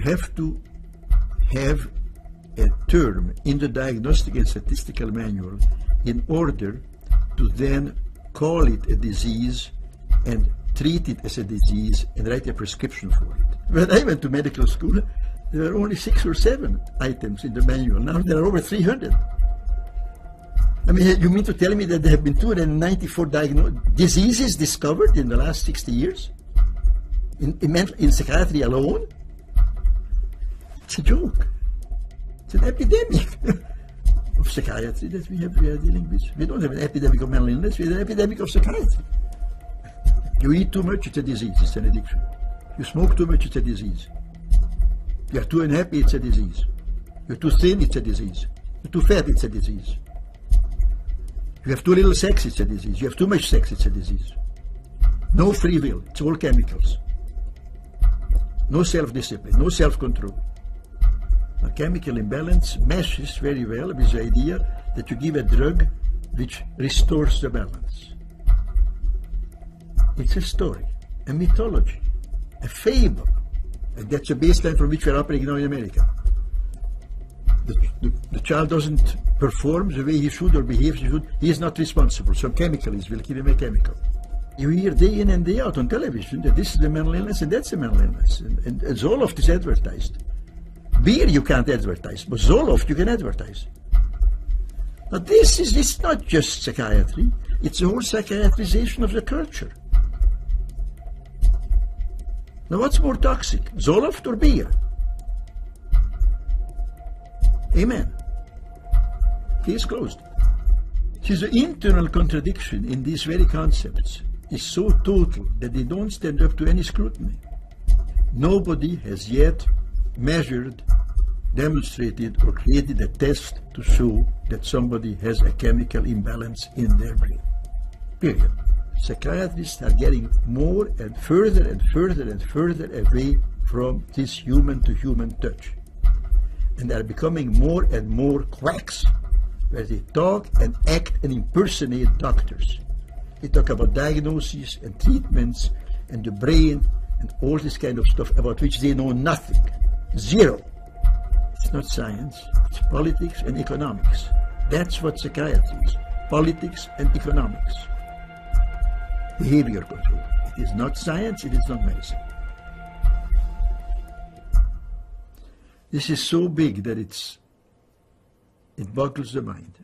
have to have a term in the Diagnostic and Statistical Manual in order to then call it a disease and treat it as a disease and write a prescription for it. When I went to medical school, there were only 6 or 7 items in the manual. Now there are over 300. I mean, you mean to tell me that there have been 294 diseases discovered in the last 60 years? In psychiatry alone? It's a joke. It's an epidemic of psychiatry that we are dealing with. We don't have an epidemic of mental illness, we have an epidemic of psychiatry. You eat too much, it's a disease, it's an addiction. You smoke too much, it's a disease. You are too unhappy, it's a disease. You're too thin, it's a disease. You're too fat, it's a disease. You have too little sex, it's a disease. You have too much sex, it's a disease. No free will, it's all chemicals. No self-discipline, no self-control. A chemical imbalance meshes very well with the idea that you give a drug which restores the balance. It's a story, a mythology, a fable. And that's a baseline from which we're operating now in America. The child doesn't perform the way he should or behave as he should. He is not responsible. Some chemicalist will give him a chemical. You hear day in and day out on television that this is a mental illness and that's a mental illness. And Zoloft is advertised. Beer you can't advertise, but Zoloft you can advertise. Now it's not just psychiatry, it's the whole psychiatrization of the culture. Now what's more toxic, Zoloft or beer? Amen. Case closed. See, the internal contradiction in these very concepts is so total that they don't stand up to any scrutiny. Nobody has yet measured, demonstrated, or created a test to show that somebody has a chemical imbalance in their brain. Period. Psychiatrists are getting more and further and further and further away from this human-to-human touch. And they are becoming more and more quacks, where they talk and act and impersonate doctors. They talk about diagnoses and treatments and the brain and all this kind of stuff about which they know nothing. Zero. It's not science, it's politics and economics. That's what psychiatry is. Politics and economics. Behavior control. It is not science, it is not medicine. This is so big that it boggles the mind.